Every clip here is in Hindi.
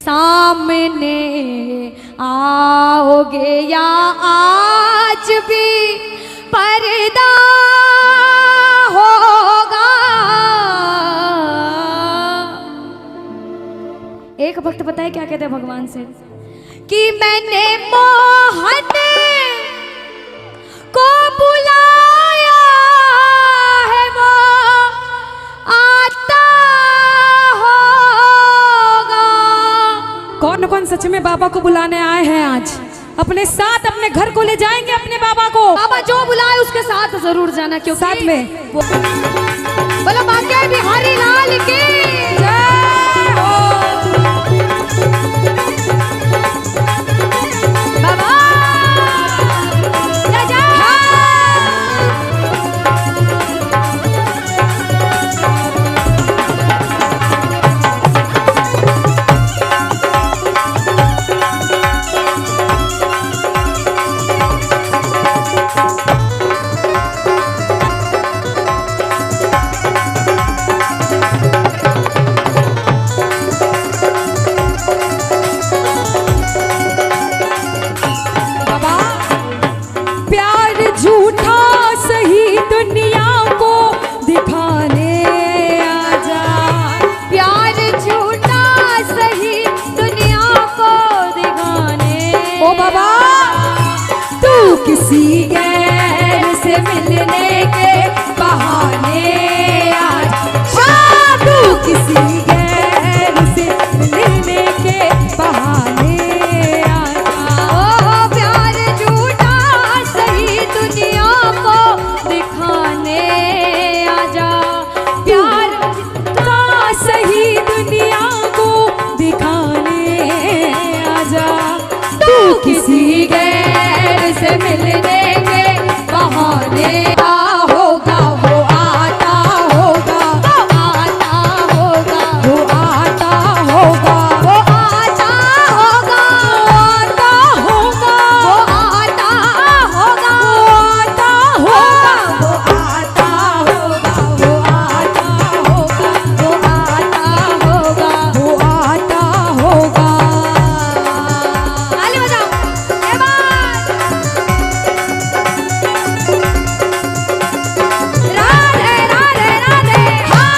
सामने आओगे या आज भी पर्दा होगा। एक भक्त बताए क्या कहते हैं भगवान से कि मैंने मोहन को बुलाया है वो आता होगा। कौन कौन सच में बाबा को बुलाने आए हैं आज? अपने साथ अपने घर को ले जाएंगे अपने बाबा को। बाबा जो बुलाए उसके साथ जरूर जाना, क्योंकि साथ में बोलो बाके बिहारी लाल की जय हो। बाबा जय जय। किसी गैर से मिलने के बहाने आज तू किसी गैर से मिलने के बहाने ओ प्यार झूठा सही दुनिया को दिखाने आजा। प्यार का सही दुनिया को दिखाने आजा। तू किसी गैर से मिलने के बहाने होगा। वो आता होगा, वो आता होगा, वो आता होगा, वो आता होगा, वो आता होगा, वो आता होगा, वो आता होगा, वो आता होगा, वो आता होगा, वो आता होगा। ताली बजाओ। ये बात राधे राधे राधे। हाँ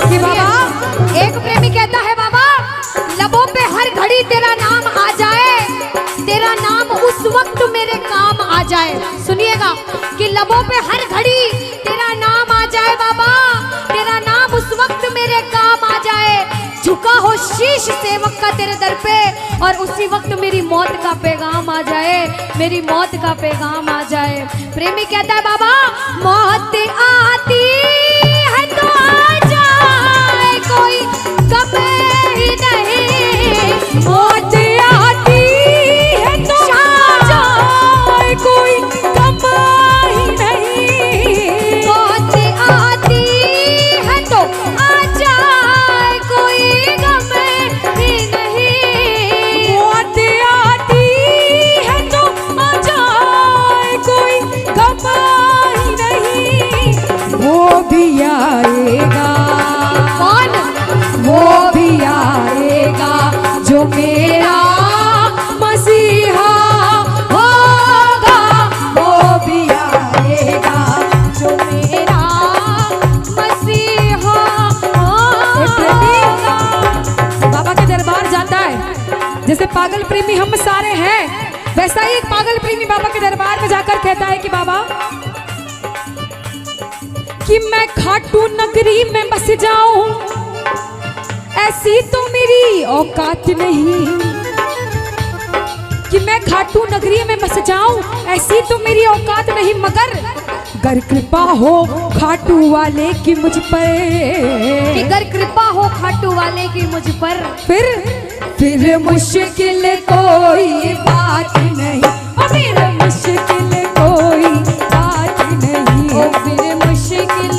कि बाबा एक प्रेमी कहता है बाबा लबों पे हर घड़ी तेरा नाम आ जाए, तेरा नाम उस वक्त मेरे काम आ जाए। सुनिएगा कि लबों पे हर घड़ी तेरा नाम आ जाए बाबा, तेरा नाम उस वक्त मेरे काम आ जाए। झुका हो शीश सेवक का तेरे दर पे और उसी वक्त मेरी मौत का पैगाम आ जाए, मेरी मौत का पैगाम आ जाए। प्रेमी कहता है बाबा मौत आती है तो आ जाए, कोई गम ही नहीं। मौत आती है तो आ जाए, कोई गम ही नहीं। मौत आती है तो आ जाए, कोई गम ही नहीं। मौत आती है तो आ जाए, कोई गम ही नहीं। वो भी आएगा, कौन? वो भी आएगा जो मेरा मसीहा होगा। वो भी आएगा जो मेरा मसीहा होगा। बाबा के दरबार जाता है, जैसे पागल प्रेमी हम सारे हैं, वैसा ही एक पागल प्रेमी बाबा के दरबार में जाकर कहता है कि बाबा कि मैं खाटू नगरी में बस जाऊं, ऐसी तो मेरी औकात नहीं। कि मैं खाटू नगरी में बस जाऊं, ऐसी तो मेरी औकात नहीं, मगर गर कृपा हो खाटू वाले की मुझ पर, कि अगर कृपा हो खाटू वाले की मुझ पर, फिर मुश्किल कोई बात नहीं, फिर मुश्किल कोई बात नहीं। फिर मुश्किल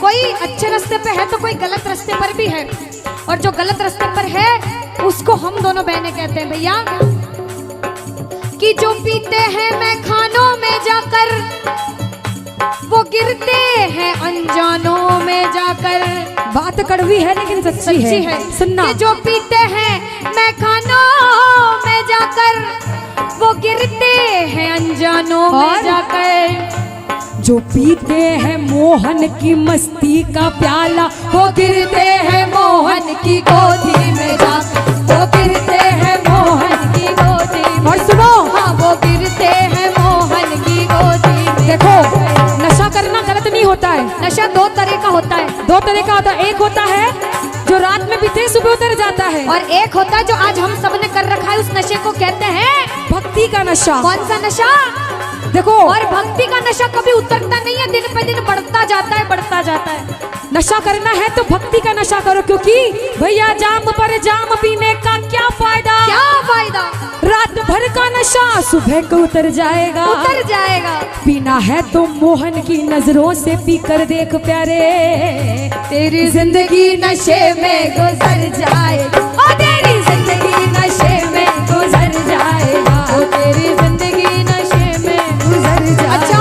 कोई अच्छे रास्ते पे है तो कोई गलत रास्ते पर भी है, और जो गलत रास्ते पर है उसको हम दोनों बहनें कहते हैं भैया कि जो पीते हैं मैं खानों में जाकर वो गिरते हैं अनजानों में जाकर। बात कड़वी है लेकिन सच्ची है। सुनना कि जो पीते हैं मैं खानों में जाकर वो गिरते हैं अनजानों में जाकर। जो पीते हैं मोहन की मस्ती का प्याला वो गिरते हैं मोहन की गोदी में जाकर, वो गिरते हैं मोहन की गोदी में। और सुनो, हाँ वो गिरते हैं मोहन की गोदी में। देखो नशा करना गलत नहीं होता है। नशा दो तरह का होता है। दो तरह का होता है। एक होता है जो रात में पीते सुबह उतर जाता है, और एक होता है जो आज हम सब ने कर रखा है, उस नशे को कहते हैं भक्ति का नशा। कौन सा नशा? देखो, और भक्ति का नशा कभी उतरता नहीं है, दिन पे दिन बढ़ता जाता है, बढ़ता जाता है। नशा करना है तो भक्ति का नशा करो, क्योंकि भैया जाम पर जाम पीने का क्या फायदा? क्या फायदा? रात भर का नशा सुबह को उतर जाएगा, उतर जाएगा। पीना है तो मोहन की नजरों से पी कर देख प्यारे, तेरी जिंदगी नशे में गुजर जाएगा, ओ तेरी जिंदगी नशे में गुजर जाएगा, ओ तेरी जिंदगी नशे में गुजर जाएगा। अच्छा,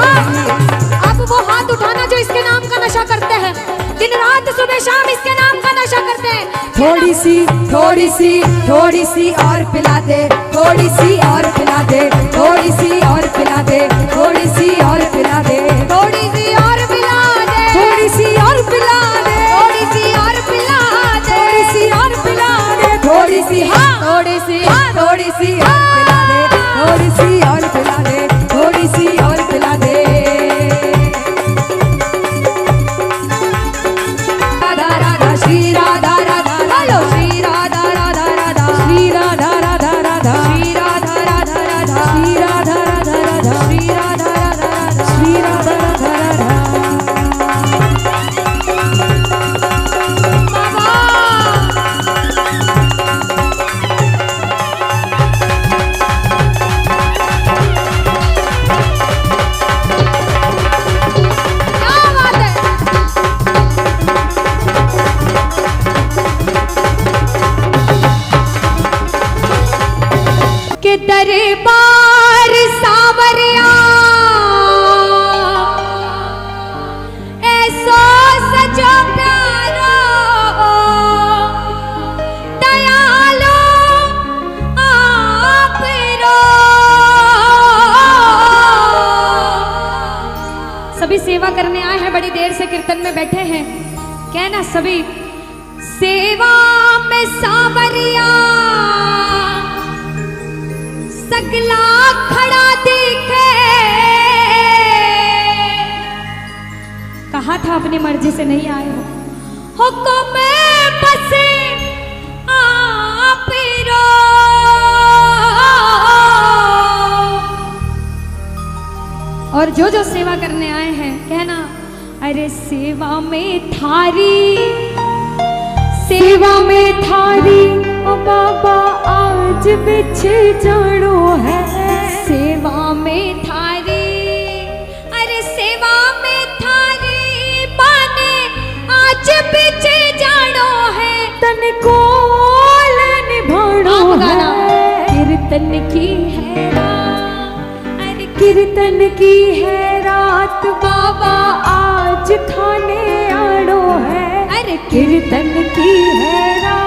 अब वो हाथ उठाना जो इसके नाम का नशा करते हैं, दिन रात सुबह शाम इसके नाम का नशा करते हैं। थोड़ी सी और पिला दे, थोड़ी सी और पिला दे, थोड़ी सी और पिला दे, थोड़ी सी और पिला दे, थोड़ी सी और पिला दे, थोड़ी सी और पिला दे, थोड़ी सी और पिला दे, थोड़ी सी और पिला दे, थोड़ी सी, हाँ थोड़ी सी, थोड़ी सी और पिला दे, थोड़ी सी और पिला दे, थोड़ी सी और पिला दे। राधा राधा श्री राधा राधा, हेलो श्री राधा राधा राधा, श्री राधा राधा राधा, श्री राधा राधा राधा, श्री राधा राधा राधा, श्री राधा राधा राधा, श्री राधा राधा राधा। क्या बात है? के दरबार सावरिया ऐसो सजो प्यारो दयालो आप रो। सभी सेवा करने आए हैं, बड़ी देर से कीर्तन में बैठे हैं, कहना सभी सेवा में सावरिया सगला खड़ा देखे। कहा था अपनी मर्जी से नहीं आए हो, हुक्म बस आप रो। और जो जो सेवा करने आए हैं कहना अरे सेवा में थारी, सेवा में थारी ओ बाबा आज बिछे जानो है। सेवा में थारी, अरे सेवा में थारी बाने आज बिछे जानो है। तन को निभानो है, कीर्तन की है रात, अरे कीर्तन की है रात बाबा आज खाने आड़ो है। अरे कीर्तन की है रात।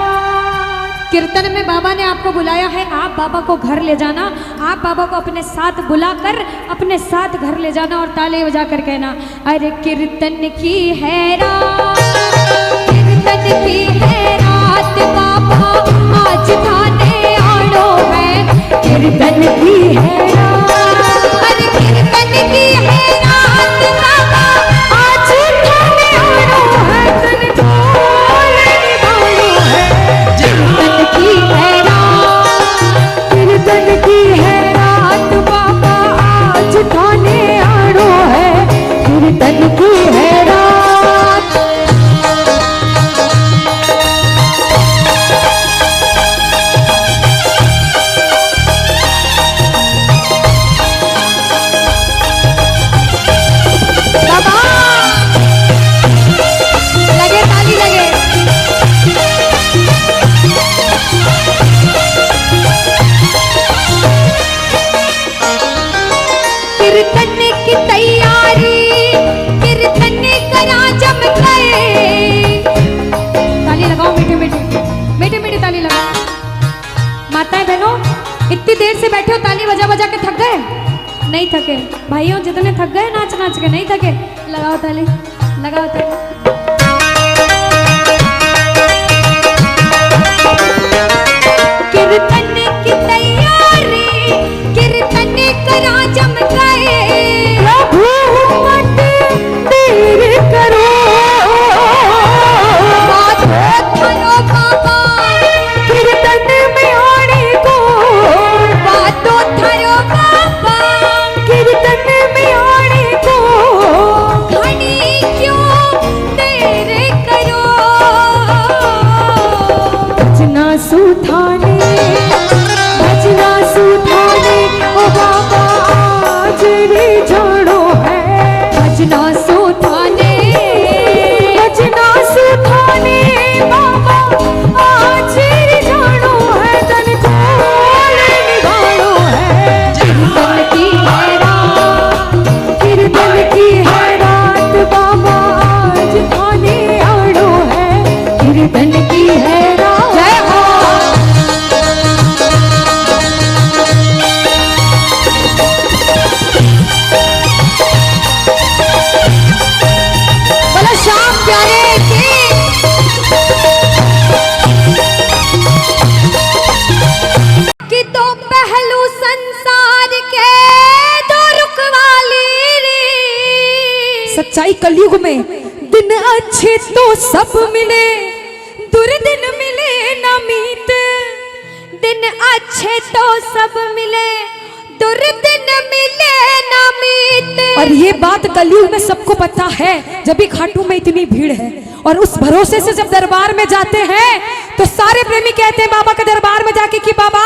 कीर्तन में बाबा ने आपको बुलाया है, आप बाबा को घर ले जाना, आप बाबा को अपने साथ बुलाकर अपने साथ घर ले जाना और ताले बजाकर कहना अरे कीर्तन की है रात, कीर्तन की है रात बाबा आज खाने आड़ो है। कीर्तन की है रात, अरे कीर्तन की है रात बाबा आज खाने आड़ो है। तन को निभानो है, कीर्तन की है रात, कीर्तन की है रात बाबा आज खाने आड़ो है। कीर्तन की है रात। बाबा नहीं थके भाइयों, जितने थक गए नाच नाच के, नहीं थके, लगाओ ताली, लगाओ ताली। कीर्तन की तैयारी, कीर्तन करा जम गए, प्रभु मत देर करो, बात करो बाबा कीर्तन में आने को, बात करो बाबा कीर्तन में आने को, घड़ी क्यों देर करो, भजना सुधाने, भजना सुधाने, ओ बाबा आज रे जानो है, भजना सुधाने, भजना सुधाने, बाबा आज रे जानो है, तन खोल निभानो है, कीर्तन की है रात, कीर्तन की है रात, बाबा आज थाने आनो है, कीर्तन की है रात। जय हो। बोलो श्याम प्यारे की। कि तो पहलू संसार के दो रुख वाली रे, सच्चाई कलयुग में दिन अच्छे तो सब मिले, दुर्दिन मिले न मीत, दिन अच्छे तो सब मिले, दुर्दिन मिले न मीत। और ये बात कलयुग में सबको पता है, जब भी खाटू में इतनी भीड़ है, और उस भरोसे से जब दरबार में जाते हैं तो सारे प्रेमी कहते हैं बाबा के दरबार में जाके कि बाबा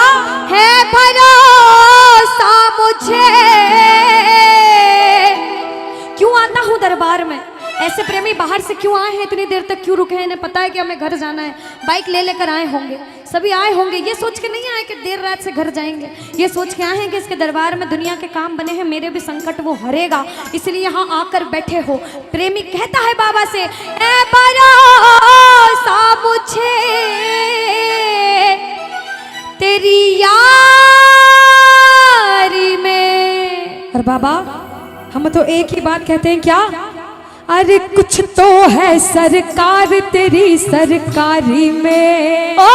है भरोसा मुझे, क्यों आता हूँ दरबार में। ऐसे प्रेमी बाहर से क्यों आए हैं, इतनी देर तक क्यों रुके हैं, इन्हें पता है कि हमें घर जाना है, बाइक ले लेकर आए होंगे, सभी आए होंगे, ये सोच के नहीं आए कि देर रात से घर जाएंगे, ये सोच के आए हैं कि इसके दरबार में दुनिया के काम बने हैं, मेरे भी संकट वो हरेगा, इसलिए यहाँ आकर बैठे हो। प्रेमी कहता है बाबा से, ए भरोसा मुझे तेरी यारी में। और बाबा हम तो एक ही बात कहते हैं, क्या? अरे कुछ तो है सरकार तेरी सरकारी में, ओ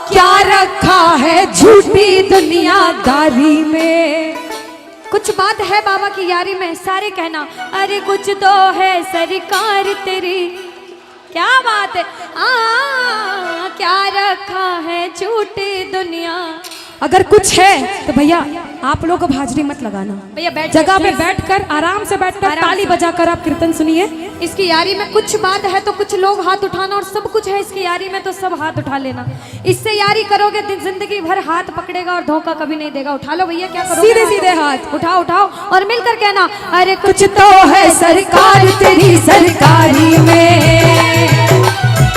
क्या रखा है झूठी दुनियादारी में। कुछ बात है बाबा की यारी में, सारे कहना अरे कुछ तो है सरकार तेरी, क्या बात है, क्या रखा है झूठी दुनिया। अगर कुछ है तो भैया आप लोग को हाजिरी मत लगाना, भैया बैठ जगह पे बैठकर आराम से बैठकर ताली बजाकर आप कीर्तन सुनिए। इसकी यारी में कुछ बात है तो कुछ लोग हाथ उठाना, और सब कुछ है इसकी यारी में तो सब हाथ उठा लेना। इससे यारी करोगे जिंदगी भर हाथ पकड़ेगा और धोखा कभी नहीं देगा। उठा लो भैया, क्या करोगे? सीधे सीधे हाथ उठाओ उठाओ और मिलकर कहना अरे कुछ तो है सरकार तेरी सरकारी में,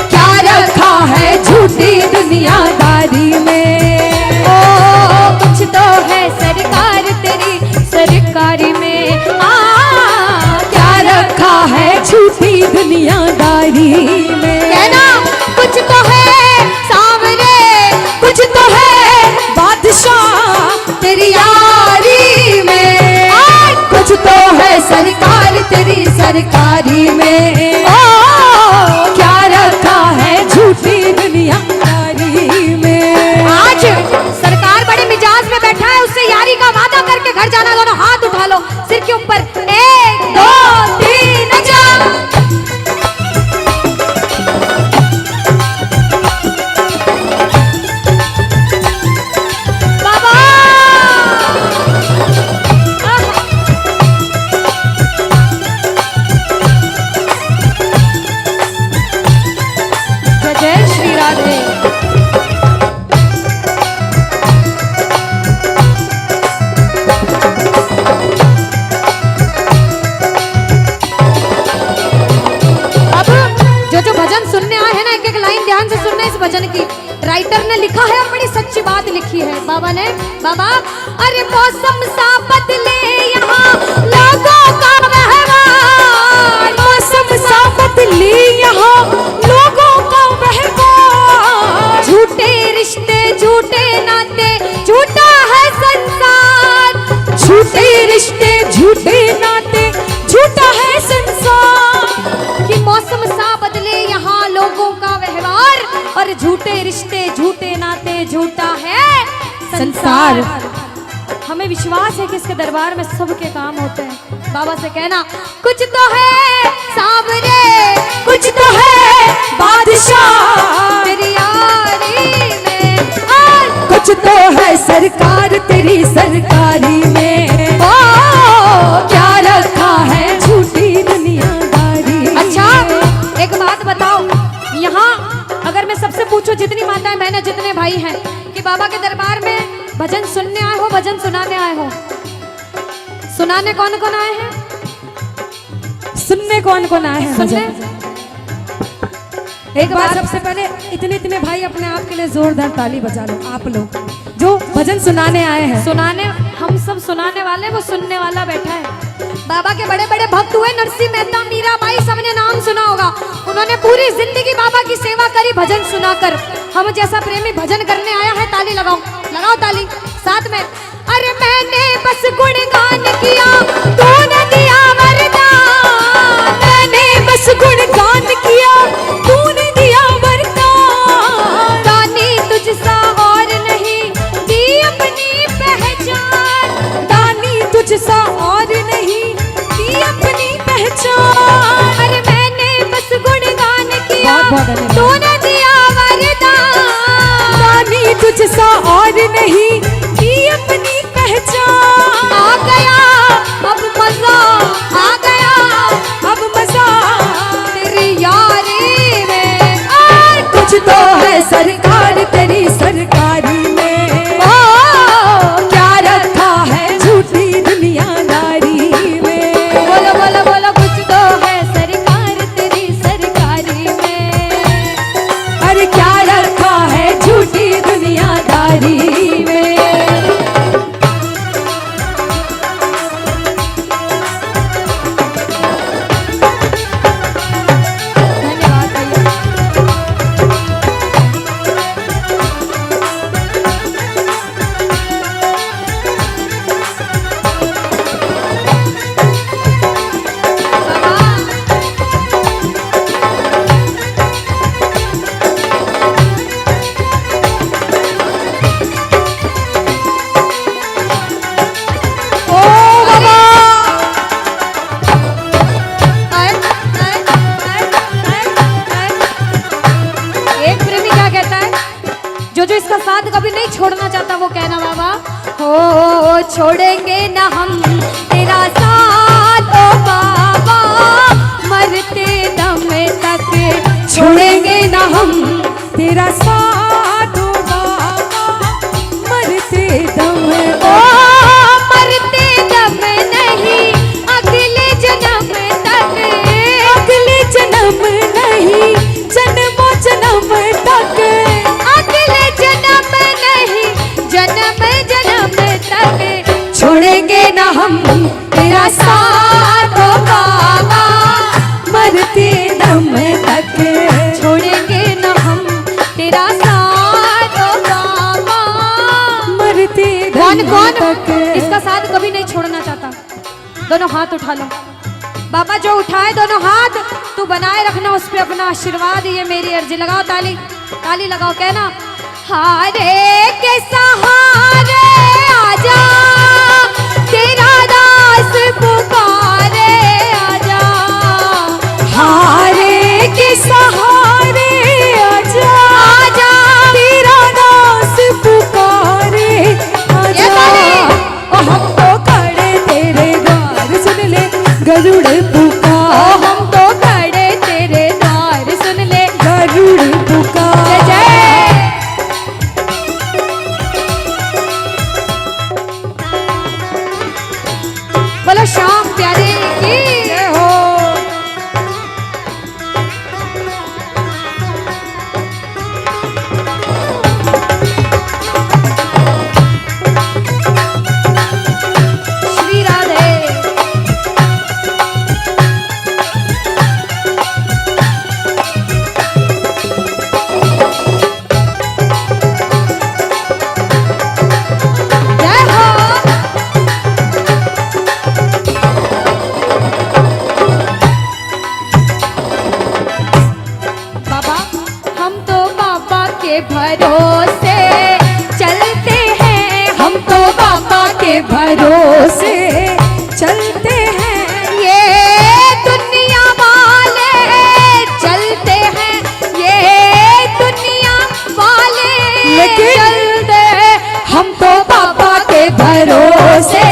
क्या रखा है झूठी दुनियादारी में। कुछ तो है सरकार तेरी सरकारी में, क्या रखा है झूठी दुनियादारी में। कहना कुछ तो है सामने, कुछ तो है बादशाह तेरी यारी में, कुछ तो है सरकार तेरी सरकारी में, क्या रखा है झूठी दुनियादारी में। आज सरकार बड़े मिजाज में बैठा है, उससे यारी का वादा करके घर जाना। दोनों हाथ उठा लो सिर के ऊपर, 1 2 3 जा। बाबा जय श्री राधे। ध्यान से सुनना इस भजन की। राइटर ने लिखा है और बड़ी सच्ची बात लिखी है बाबा ने। बाबा अरे मौसम सा बदले यहाँ लोगों का व्यवहार, मौसम सा बदले यहाँ लोगों का व्यवहार, झूठे रिश्ते झूठे नाते झूठा है संसार, झूठे झूठे रिश्ते, झूठे नाते, झूठा है संसार। हमें विश्वास है कि इसके दरबार में सबके काम होते हैं। बाबा से कहना कुछ तो है सामने, कुछ तो है बादशाह तेरी यारी में, और कुछ तो है सरकार तेरी सरकारी में। ओ क्या रखा है झूठी दुनियादारी। अच्छा एक बात बताओ, यहाँ अगर मैं सबसे पूछूं, जितनी माताएं बहनें जितने भाई हैं, कि बाबा के दरबार में भजन सुनने आए हो, भजन सुनाने आए हो? सुनाने कौन कौन आए हैं? सुनने कौन कौन आए हैं? सुनने एक बार सबसे पहले इतने भाई अपने आप के लिए जोरदार ताली बजा लो, आप लोग जो भजन सुनाने आए हैं। सुनाने, हम सब सुनाने वाले, वो सुनने वाला बैठा है। बाबा के बड़े बड़े भक्त हुए, नरसिंह मेहता, मीराबाई, सबने नाम सुना होगा। उन्होंने पूरी जिंदगी बाबा की सेवा करी भजन सुनाकर। हम जैसा प्रेमी भजन करने आया है, ताली लगाओ, लगाओ ताली साथ में। अरे मैंने बस गुणगान किया, तूने दिया वरदान। मैंने बस गुणगान किया, तूने दिया वरदान। दानी तुझसा और नहीं दी अपनी पहचान, दानी तुझसा और नहीं दी अपनी पहचान। अरे मैंने बस गुणगान किया, बहुत धन्यवाद। तूने दिया वरदान। दानी तुझसा और नहीं दी अपनी पहचान। आ गया अब मजा, आ गया अब मजा तेरी यारी में, और कुछ तो है सरकार तेरी सरकारी में। ओ क्या रखा है झूठी दुनियादारी में। बोलो बोलो बोलो, कुछ तो है सरकार तेरी सरकारी में। अरे क्या रखा है झूठी दुनियादारी में। धन्यवाद भैया। ओ बाबा आए, आए, आए, आए, आए। एक प्रेमी क्या कहता है, जो जो इसका साथ कभी नहीं छोड़ना चाहता, वो कहना बाबा, हो छोड़ेंगे ना हम तेरा साथ ओ बाबा, मरते दम तक छोड़ेंगे ना हम तेरा साथ ओ बाबा, मरते दम ओ मरते दम नहीं, अगले जन्म तक, अगले जन्म नहीं जन्मों जन्म तक। अगले जन्म नहीं, जन्म जन्म तक छोड़ेंगे ना हम तेरा साथ ओ बाबा, मरते दम तक। छोड़ेंगे न हम तेरा साथ ओ बाबा। मरते कौन दम कौन तक। इसका साथ कभी नहीं छोड़ना चाहता? दोनों हाथ उठा लो। बाबा जो उठाए दोनों हाथ, तू बनाए रखना उस पे अपना आशीर्वाद, ये मेरी अर्जी। लगाओ ताली, ताली लगाओ, कहना हारे के सहारे आजा, तेरा दास पुकारे आजा। हारे के सहारे आजा, आजा तेरा दास पुकारे आजा। ये ताली। ओ हम तो खड़े तेरे द्वार, सुन ले गरुड़ ओ पुकार। हम तो खड़े तेरे द्वार, सुन ले गरुड़ जय पुकार। जय। बोलो श्याम प्यारे की जय हो। भरोसे चलते हैं, हम तो बाबा के भरोसे चलते हैं। ये दुनिया वाले चलते हैं, ये दुनिया वाले लेकिन चलते हैं, हम तो बाबा के भरोसे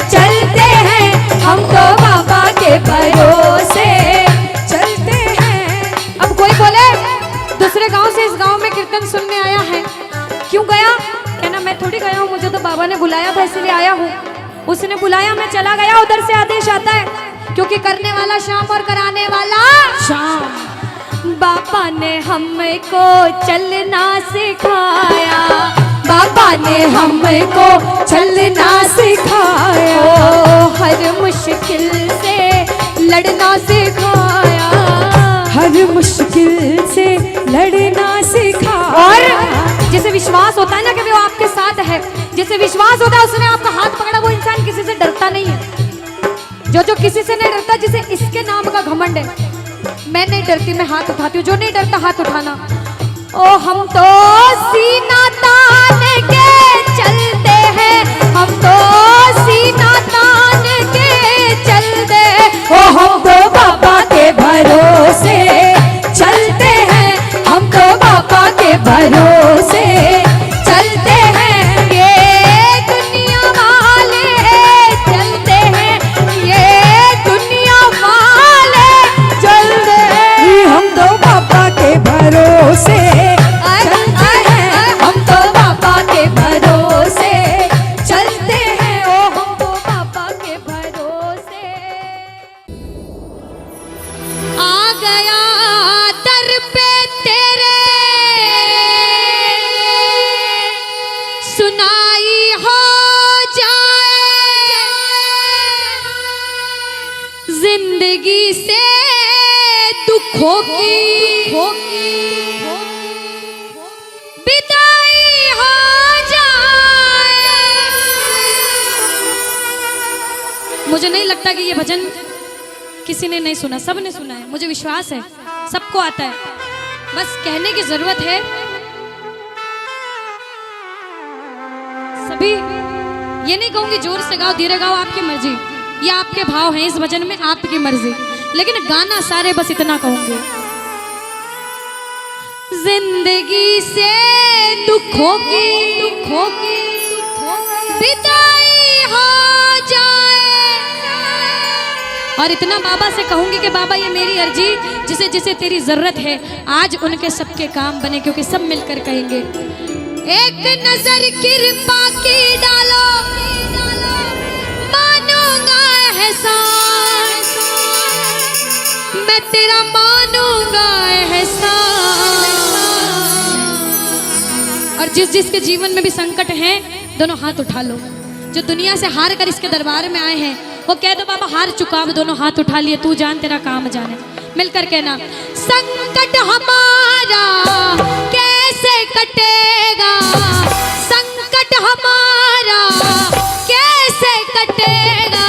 चलते हैं, हम तो बाबा के भरोसे चलते हैं। अब कोई बोले दूसरे गांव से इस गांव में कीर्तन सुनने आया है, क्यों गया? कहना मैं थोड़ी गया हूँ, मुझे तो बाबा ने बुलाया था इसलिए आया हूँ। उसने बुलाया, मैं चला गया, उधर से आदेश आता है, क्योंकि करने वाला श्याम और कराने वाला शाम। बाबा ने हमको चलना सिखाया, बाबा ने हमको चलना सिखाया, ओ हर मुश्किल से लड़ना सिखाया, हर मुश्किल से लड़ना सिखाया। और जिसे विश्वास होता है ना कि वो आपके साथ है, जिसे विश्वास होता है उसने आपका हाथ पकड़ा, वो इंसान किसी से डरता नहीं है। जो किसी से नहीं डरता, जिसे इसके नाम का घमंड है, मैं नहीं डरती, मैं हाथ उठाती हूँ। जो नहीं डरता हाथ उठाना। ओ हम तो सीना तान के चलते हैं, हम तो सीना तान के चलते हैं, ओ हम तो बाबा के भरोसे चलते हैं, हम तो बाबा के भरोसे चलते हैं। ये दुनिया वाले चलते हैं, ये दुनिया वाले चलते हैं, हम तो बाबा के भरोसे चलते हैं, हम तो बाबा के भरोसे चलते हैं। ओ हम तो बाबा के भरोसे। आ गया दर पे तेरे, सुनाई हो जाए जिंदगी से दुखों की विदाई हो जाए। मुझे नहीं लगता कि ये भजन किसी ने नहीं सुना, सब ने सुना है, मुझे विश्वास है सबको आता है, बस कहने की जरूरत है। सभी ये नहीं कहूंगी जोर से गाओ धीरे गाओ, आपकी मर्जी, ये आपके भाव हैं इस भजन में, आपकी मर्जी, लेकिन गाना सारे बस इतना कहूंगे, जिंदगी से दुखों की विदाई हो जाए। और इतना बाबा से कहूंगी कि बाबा ये मेरी अर्जी, जिसे जिसे तेरी जरूरत है आज उनके सबके काम बने, क्योंकि सब मिलकर कहेंगे एक नजर कृपा की डालो, मानूंगा एहसान, मैं तेरा मानूंगा एहसान। और जिस जिसके जीवन में भी संकट है, दोनों हाथ उठा लो। जो दुनिया से हार कर इसके दरबार में आए हैं, वो कह दो बाबा हार चुका, अब दोनों हाथ उठा लिए, तू जान तेरा काम जाने। मिलकर कहना, संकट हमारा कैसे कटेगा, संकट हमारा कैसे कटेगा,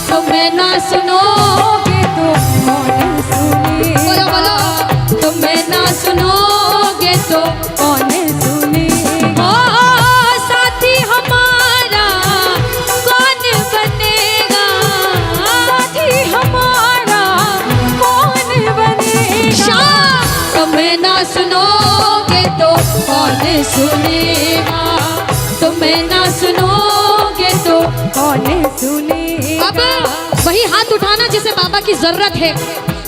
तुम्हें ना सुनोगे तो कौन सुनेगा, बोलो बोलो, तुम्हें ना सुनोगे तो कौन सुनेगा, ओ साथी हमारा कौन बनेगा, साथी हमारा कौन बनेगा, तुम्हें ना सुनोगे तो कौन सुनेगा, तुम्हें ना सुनोगे तो कौन सुनेगा। अब वही हाथ उठाना जिसे बाबा की जरूरत है,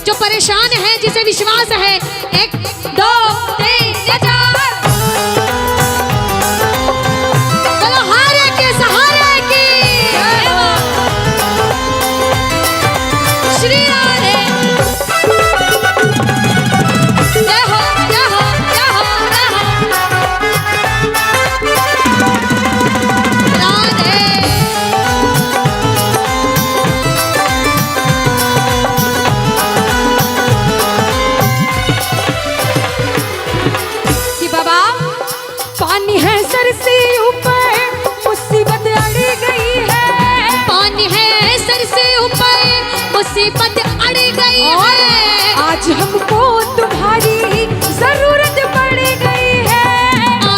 जो परेशान है, जिसे विश्वास है, 1 2 3 4, चलो हारे के सहारे की श्री राधे। जय हो जय हो जय हो जय हो राधे।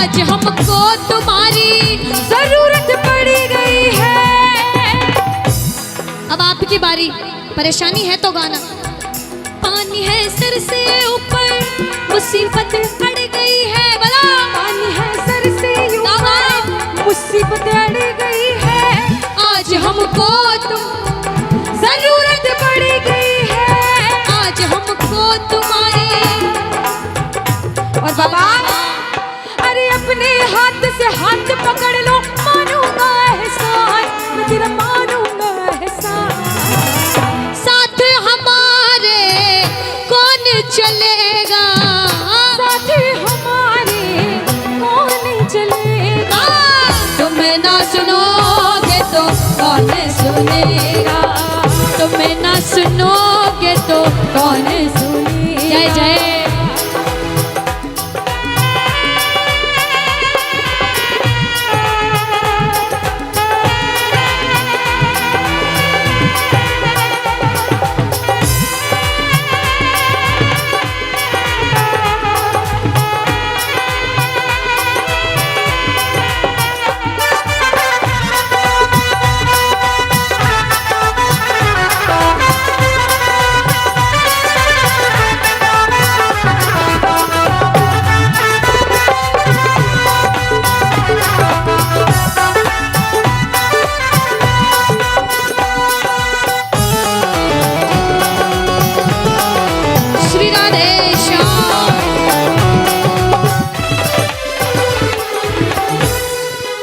आज हमको तुम्हारी जरूरत पड़ी गई है। अब आपकी बारी, परेशानी है तो गाना। पानी है सिर से ऊपर, मुसीबत अड़ गई है, बोला। पानी है सर से ऊपर, मुसीबत अड़ गई है। आज हमको तुम जरूरत पड़ी गई है। आज हमको तुम्हारी। और बाबा, अरे अपने हाथ से हाथ पकड़ लो, मानूंगा एहसान, मैं तेरा मानूंगा एहसान। साथ हमारे कौन चलेगा, साथ हमारे कौन चलेगा। तुम ना सुनोगे तो कौन सुनेगा, तुम ना सुनोगे तो कौन सुनेगा। जय जय।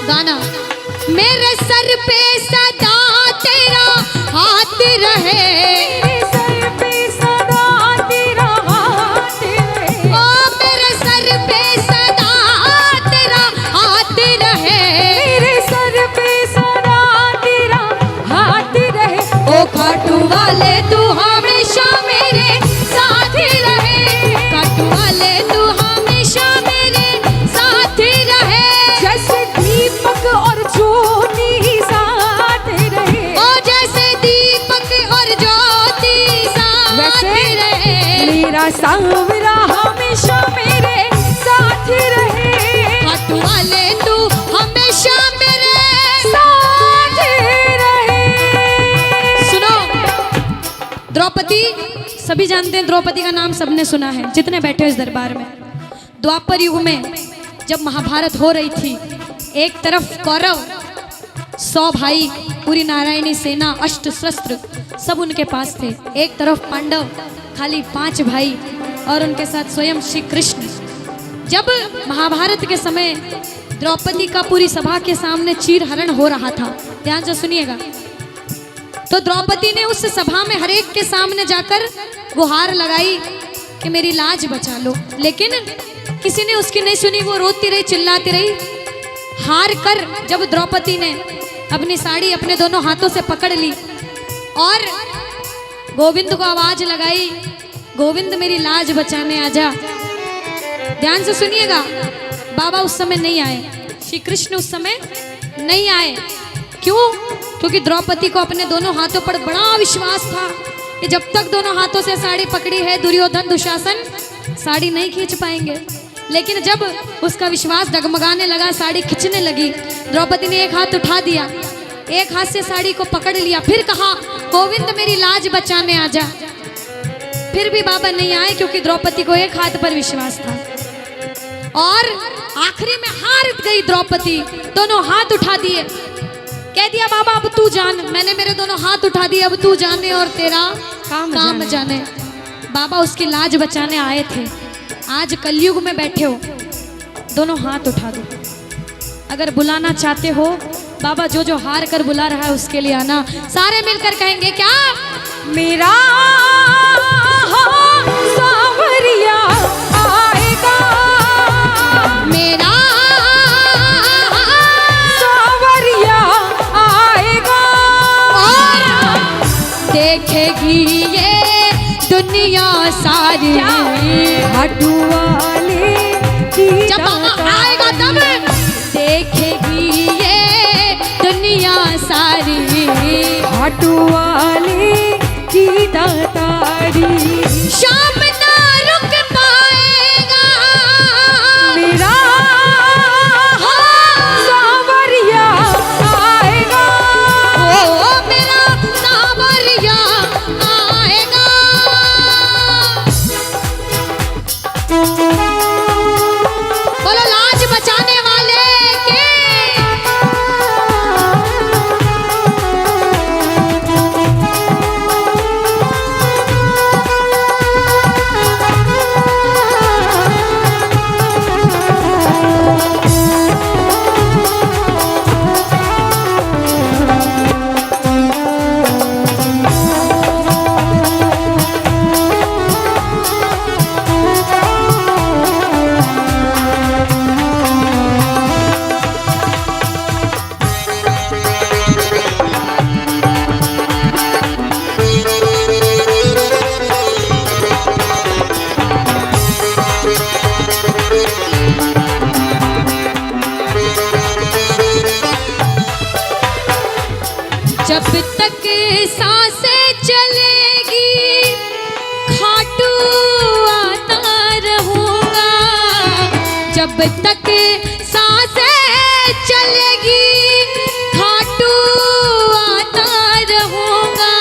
गाना। मेरे सर पे सदा तेरा हाथ रहे, मेरे सर पे सदा तेरा हाथ रहे। ओ मेरे सर पे सदा तेरा हाथ रहे, मेरे सर पे सदा तेरा हाथ रहे। ओ खाटू वाले तू हमेशा मेरे साथ रहे, खाटू वाले तू हमेशा मेरे साथ रहे। जैसे दीपक और ज्योति साथ रहे, ओ जैसे दीपक और ज्योति साथ वैसे रहे। मेरा सांवरा हमेशा मेरे साथ रहे। खाटू वाले तू हमेशा मेरे साथ रहे। सुनो, द्रौपदी, सभी जानते हैं द्रौपदी का नाम सबने सुना है जितने बैठे हो इस दरबार में। द्वापर युग में जब महाभारत हो रही थी, एक तरफ कौरव 100 भाई, पूरी नारायणी सेना, अष्ट शस्त्र सब उनके पास थे। एक तरफ पांडव खाली 5 भाई और उनके साथ स्वयं श्री कृष्ण। जब महाभारत के समय द्रौपदी का पूरी सभा के सामने चीरहरण हो रहा था, ध्यान से सुनिएगा, तो द्रौपदी ने उस सभा में हर एक के सामने जाकर गुहार लगाई कि मेरी लाज बचा लो, लेकिन किसी ने उसकी नहीं सुनी। वो रोती रही, चिल्लाती रही। हार कर जब द्रौपदी ने अपनी साड़ी अपने दोनों हाथों से पकड़ ली और गोविंद को आवाज लगाई, गोविंद मेरी लाज बचाने आजा। ध्यान से सुनिएगा, बाबा उस समय नहीं आए, श्री कृष्ण उस समय नहीं आए। क्यों? क्योंकि द्रौपदी को अपने दोनों हाथों पर बड़ा विश्वास था कि जब तक दोनों हाथों से साड़ी पकड़ी है दुर्योधन दुशासन साड़ी नहीं खींच पाएंगे। लेकिन जब उसका विश्वास डगमगाने लगा, साड़ी खींचने लगी, द्रौपदी ने एक हाथ उठा दिया, एक हाथ से साड़ी को पकड़ लिया, फिर कहा गोविंद मेरी लाज बचाने आजा। फिर भी बाबा नहीं आए क्योंकि द्रौपदी को एक हाथ पर विश्वास था। और आखिरी में हार गई द्रौपदी, दोनों हाथ उठा दिए, कह दिया बाबा अब तू जान, मैंने मेरे दोनों हाथ उठा दिए, अब तू जाने और तेरा काम जाने। बाबा उसकी लाज बचाने आए थे। आज कलयुग में बैठे हो, दोनों हाथ उठा दो। अगर बुलाना चाहते हो, बाबा जो जो हार कर बुला रहा है उसके लिए आना। सारे मिलकर कहेंगे क्या? मेरा सांवरिया आएगा, मेरा सांवरिया आएगा, और देखेगी ये दुनिया सारी। खाटू वाले की जब बाबा आएगा तब देखेगी ये दुनिया सारी। खाटू वाले की दातारी। शाम ना रुक पाएगा मेरा जब तक सांसें चलेगी खाटू आता रहूंगा, जब तक सांसें चलेगी खाटू आता रहूंगा।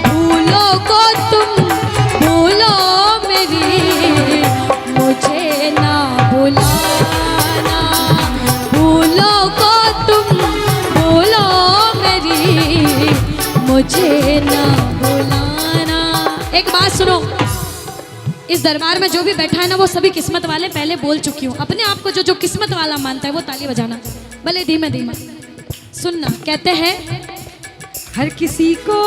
भूलो को तुम भूलो मेरी, मुझे ना भुलाना। भूलो को तुम भूलो मेरी, मुझे ना भुलाना। एक बात सुनो, इस दरबार में जो भी बैठा है ना वो सभी किस्मत वाले, पहले बोल चुकी हूँ। अपने आप को जो जो किस्मत वाला मानता है वो ताली बजाना, भले धीमे धीमे। सुनना, कहते हैं हर किसी को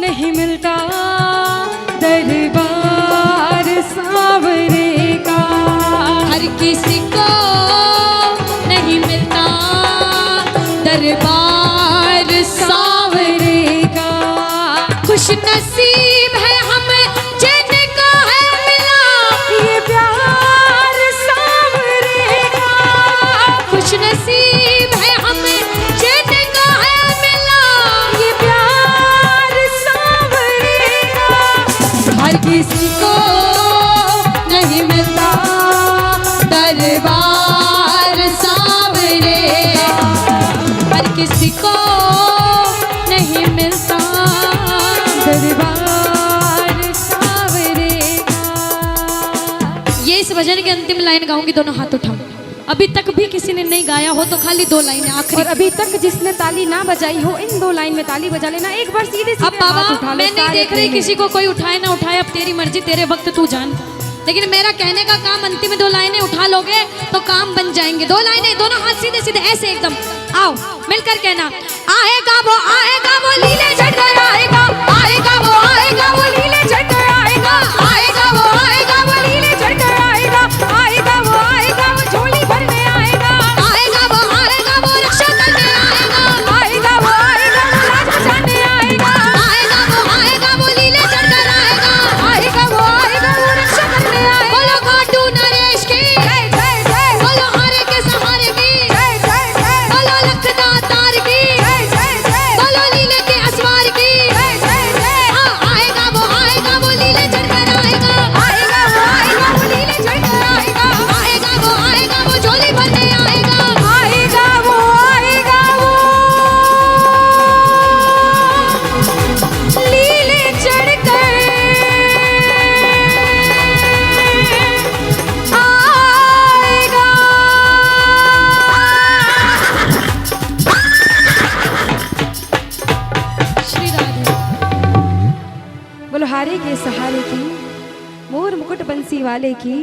नहीं मिलता दरबार सांवरे का, हर किसी को नहीं मिलता दरबार सांवरे का। खुश नसीब है हम जिनको है मिला ये प्यार सांवरे का, खुश नसीब है हम जिनको है मिला ये प्यार सांवरे का। हर किसी को नहीं मिलता दरबार सांवरे का, हर किसी को नहीं मिलता दरबार सांवरे का। ये इस भजन की अंतिम लाइन गाऊंगी, दोनों हाथ उठाओ। अभी तक भी किसी ने नहीं गाया हो तो खाली 2 लाइनें आखिरी। और अभी तक जिसने ताली ना बजाई हो, इन 2 लाइन में ताली बजा लेना। एक बार सीधे सीधे अब बाबा हाथ उठा लो, मैं नहीं सारे देख रही प्रेमी। किसी को, कोई उठाए ना उठाए, अब तेरी मर्जी, तेरे वक्त तू जान। लेकिन मेरा कहने का काम, अंतिम 2 लाइनें उठा लोगे तो काम बन जाएंगे। 2 लाइनें, दोनों हाथ सीधे सीधे ऐसे एकदम। आओ मिलकर कहना, आएगा वो लीले झट कर आएगा, आएगा वो लीले झट कर आएगा, आएगा वो लीले झट कर आएगा, आएगा वो झोली भरने आएगा, आएगा वो रक्षा करने आएगा, आएगा वो लाज बचाने आएगा, आएगा वो लीले झट कर आएगा, आएगा वो रक्षा करने आएगा। बोलो खाटू नरेश की, जय जय जय बोलो हारे के सहारे की, जय जय जय बोलो लखदा तार की, जय जय जय बोलो लीले के असवार की। जय जय जय। हाँ, आएगा वो लीले झट कर आएगा, आएगा वो लीले झट कर आएगा, आएगा वो झोली भरने आएगा, आएगा वो लीले चढ़ कर आएगा। श्री राधे। बोलो हारे के सहारे की, मोर मुकुट बंसी वाले की।